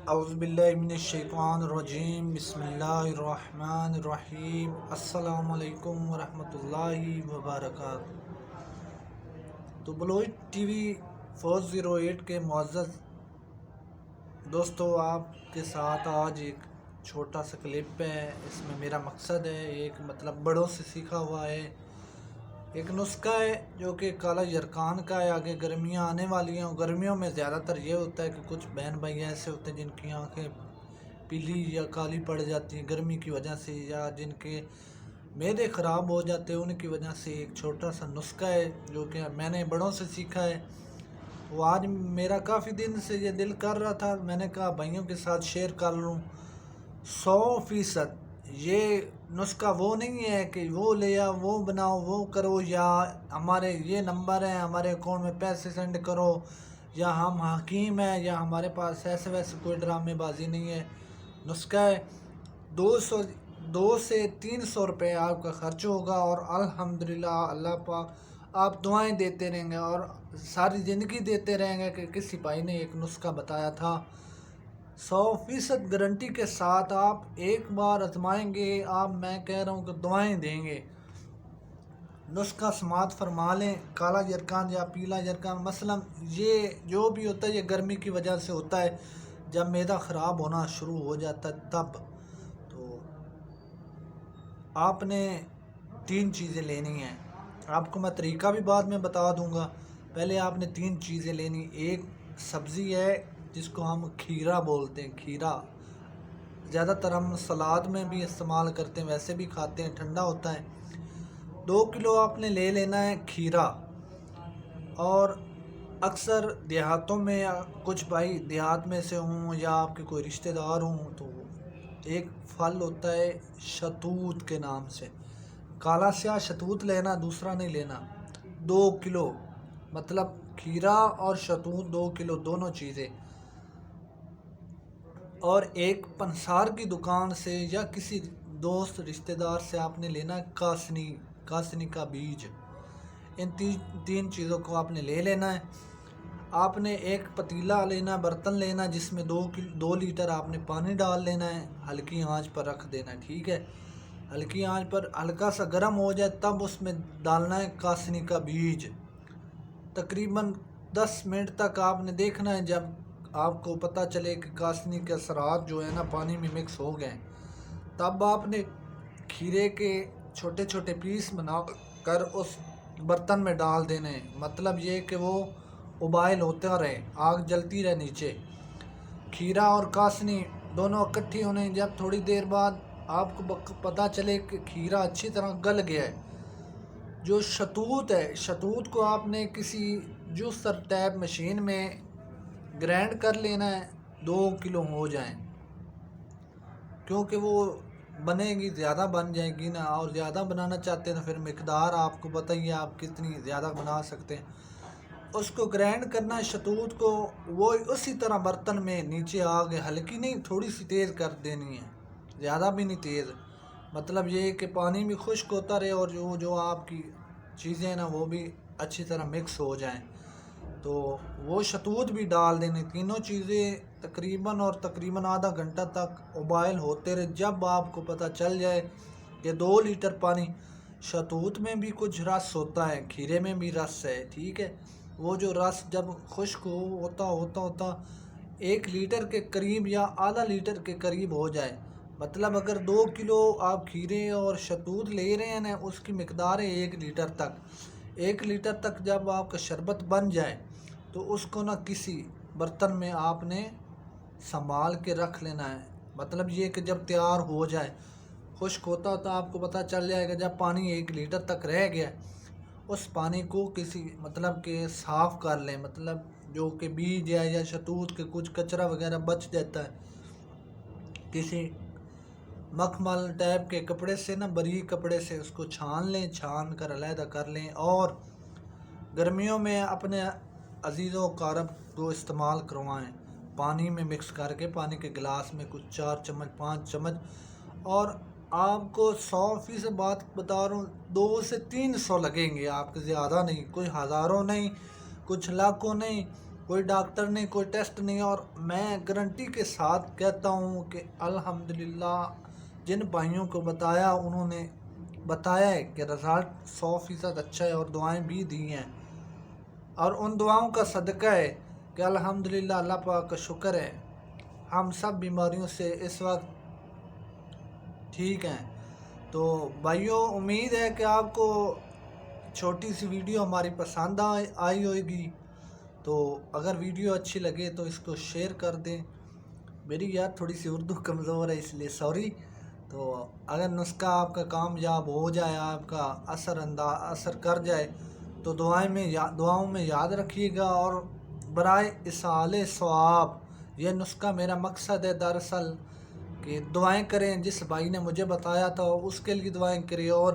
اعوذ باللہ من الشیطان الرجیم، بسم اللہ الرحمن الرحیم، السلام علیکم ورحمۃ اللہ وبرکاتہ۔ تو بلوچ ٹی وی 408 کے معزز دوستو، آپ کے ساتھ آج ایک چھوٹا سا کلپ ہے۔ اس میں میرا مقصد ہے، ایک بڑوں سے سیکھا ہوا ہے، ایک نسخہ ہے جو کہ کالا یرکان کا ہے۔ آگے گرمیاں آنے والی ہیں، گرمیوں میں زیادہ تر یہ ہوتا ہے کہ کچھ بہن بھائی ایسے ہوتے ہیں جن کی آنکھیں پیلی یا کالی پڑ جاتی ہیں گرمی کی وجہ سے، یا جن کے معدے خراب ہو جاتے ہیں ان کی وجہ سے۔ ایک چھوٹا سا نسخہ ہے جو کہ میں نے بڑوں سے سیکھا ہے۔ وہ آج میرا کافی دن سے یہ دل کر رہا تھا، میں نے کہا بھائیوں کے ساتھ شیئر کر لوں۔ 100% یہ نسخہ وہ نہیں ہے کہ وہ لیا وہ بناؤ وہ کرو، یا ہمارے یہ نمبر ہیں ہمارے اکاؤنٹ میں پیسے سینڈ کرو، یا ہم حکیم ہیں، یا ہمارے پاس ایسے ویسے کوئی ڈرامے بازی نہیں ہے۔ نسخہ ہے 2 سے 300 روپے آپ کا خرچ ہوگا، اور الحمدللہ اللہ پاک آپ دعائیں دیتے رہیں گے اور ساری زندگی دیتے رہیں گے کہ کسی بھائی نے ایک نسخہ بتایا تھا۔ 100% گارنٹی کے ساتھ آپ ایک بار آزمائیں گے، میں کہہ رہا ہوں کہ دعائیں دیں گے۔ نسخہ سماعت فرما لیں۔ کالا یرکان یا پیلا یرکان، مثلا یہ جو بھی ہوتا ہے یہ گرمی کی وجہ سے ہوتا ہے، جب معدہ خراب ہونا شروع ہو جاتا ہے تب۔ تو آپ نے 3 چیزیں لینی ہیں، آپ کو میں طریقہ بھی بعد میں بتا دوں گا۔ پہلے آپ نے 3 چیزیں لینی۔ ایک سبزی ہے جس کو ہم کھیرا بولتے ہیں، کھیرا زیادہ تر ہم سلاد میں بھی استعمال کرتے ہیں، ویسے بھی کھاتے ہیں، ٹھنڈا ہوتا ہے۔ 2 کلو آپ نے لے لینا ہے کھیرا۔ اور اکثر دیہاتوں میں کچھ بھائی دیہات میں سے ہوں یا آپ کے کوئی رشتہ دار ہوں تو ایک پھل ہوتا ہے شتوت کے نام سے، کالا سیاہ شتوت لینا، دوسرا نہیں لینا۔ 2 کلو مطلب کھیرا اور شتوت 2 کلو دونوں چیزیں۔ اور ایک پنسار کی دکان سے یا کسی دوست رشتہ دار سے آپ نے لینا کاسنی کا بیج۔ ان 3 چیزوں کو آپ نے لے لینا ہے۔ آپ نے ایک پتیلا لینا، برتن لینا، جس میں 2 لیٹر آپ نے پانی ڈال لینا ہے، ہلکی آنچ پر رکھ دینا ہے، ٹھیک ہے۔ ہلکی آنچ پر ہلکا سا گرم ہو جائے تب اس میں ڈالنا ہے کاسنی کا بیج۔ تقریباً 10 منٹ تک آپ نے دیکھنا ہے، جب آپ کو پتہ چلے کہ کاسنی کے اثرات جو ہے نا پانی میں مکس ہو گئے، تب آپ نے کھیرے کے چھوٹے چھوٹے پیس بنا کر اس برتن میں ڈال دینے۔ مطلب یہ کہ وہ ابائل ہوتا رہے، آگ جلتی رہے نیچے۔ کھیرا اور کاسنی دونوں اکٹھی ہونے، جب تھوڑی دیر بعد آپ کو پتہ چلے کہ کھیرا اچھی طرح گل گیا ہے، جو شتوت ہے، شتوت کو آپ نے کسی جوسر ٹیپ مشین میں گرینڈ کر لینا ہے، 2 کلو ہو جائیں، کیونکہ وہ بنے گی زیادہ بن جائے گی نا، اور زیادہ بنانا چاہتے ہیں تو پھر مقدار آپ کو بتائیے آپ کتنی زیادہ بنا سکتے ہیں۔ اس کو گرینڈ کرنا ہے شتوت کو، وہ اسی طرح برتن میں نیچے آگ ہلکی نہیں تھوڑی سی تیز کر دینی ہے، زیادہ بھی نہیں تیز۔ مطلب یہ کہ پانی بھی خشک ہوتا رہے اور جو آپ کی چیزیں ہیں نا وہ بھی اچھی طرح مکس ہو جائیں۔ تو وہ شتوت بھی ڈال دینی، تینوں چیزیں تقریباً آدھا گھنٹہ تک ابائل ہوتے رہے۔ جب آپ کو پتہ چل جائے کہ 2 لیٹر پانی، شتوت میں بھی کچھ رس ہوتا ہے، کھیرے میں بھی رس ہے، ٹھیک ہے، وہ جو رس جب خشک ہوتا 1 لیٹر کے قریب یا آدھا لیٹر کے قریب ہو جائے، مطلب اگر 2 کلو آپ کھیرے اور شتوت لے رہے ہیں نا، اس کی مقدار ہے 1 لیٹر تک۔ 1 لیٹر تک جب آپ کا شربت بن جائے تو اس کو نا کسی برتن میں آپ نے سنبھال کے رکھ لینا ہے۔ مطلب یہ کہ جب تیار ہو جائے، خشک ہوتا آپ کو پتہ چل جائے گا، جب پانی 1 لیٹر تک رہ گیا، اس پانی کو کسی مطلب کہ صاف کر لیں، مطلب جو کہ بیج ہے یا شتوت کے کچھ کچرا وغیرہ بچ جاتا ہے، کسی مخمل ٹائپ کے کپڑے سے نا، باریک کپڑے سے اس کو چھان لیں، چھان کر علیحدہ کر لیں۔ اور گرمیوں میں اپنے عزیز و اقارب کو استعمال کروائیں، پانی میں مکس کر کے، پانی کے گلاس میں کچھ 4 چمچ 5 چمچ۔ اور آپ کو 100% بات بتا رہا ہوں، 2 سے 300 لگیں گے آپ کے، زیادہ نہیں، کوئی ہزاروں نہیں، کچھ لاکھوں نہیں، کوئی ڈاکٹر نہیں، کوئی ٹیسٹ نہیں، اور میں گارنٹی کے ساتھ کہتا ہوں کہ الحمدللہ جن بھائیوں کو بتایا انہوں نے بتایا ہے کہ رزلٹ 100% اچھا ہے، اور دعائیں بھی دی ہیں، اور ان دعاؤں کا صدقہ ہے کہ الحمدللہ اللہ پاک کا شکر ہے ہم سب بیماریوں سے اس وقت ٹھیک ہیں۔ تو بھائیوں، امید ہے کہ آپ کو چھوٹی سی ویڈیو ہماری پسند آئی ہوئے گی، تو اگر ویڈیو اچھی لگے تو اس کو شیئر کر دیں۔ میری یار تھوڑی سی اردو کمزور ہے، اس لیے سوری۔ تو اگر نسخہ آپ کا کامیاب ہو جائے، آپ کا اثر کر جائے، تو دعاؤں میں یاد رکھیے گا، اور برائے اصال ثواب یہ نسخہ میرا مقصد ہے دراصل کہ دعائیں کریں۔ جس بھائی نے مجھے بتایا تھا اس کے لیے دعائیں کریں، اور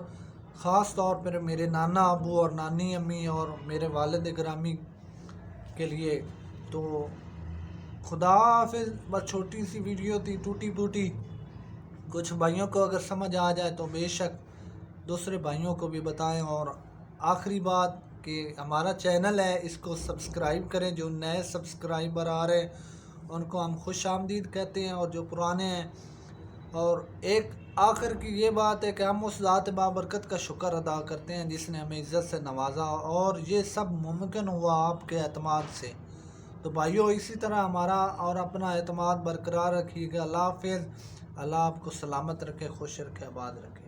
خاص طور پر میرے نانا ابو اور نانی امی اور میرے والد گرامی کے لیے۔ تو خدا حافظ۔ بس چھوٹی سی ویڈیو تھی، ٹوٹی پوٹی، کچھ بھائیوں کو اگر سمجھ آ جائے تو بے شک دوسرے بھائیوں کو بھی بتائیں۔ اور آخری بات کہ ہمارا چینل ہے، اس کو سبسکرائب کریں۔ جو نئے سبسکرائبر آ رہے ہیں ان کو ہم خوش آمدید کہتے ہیں، اور جو پرانے ہیں۔ اور ایک آخر کی یہ بات ہے کہ ہم اس ذات بابرکت کا شکر ادا کرتے ہیں جس نے ہمیں عزت سے نوازا، اور یہ سب ممکن ہوا آپ کے اعتماد سے۔ تو بھائیوں، اسی طرح ہمارا اور اپنا اعتماد برقرار رکھیے گا۔ اللہ حافظ۔ اللہ آپ کو سلامت رکھے، خوش رکھے، آباد رکھے۔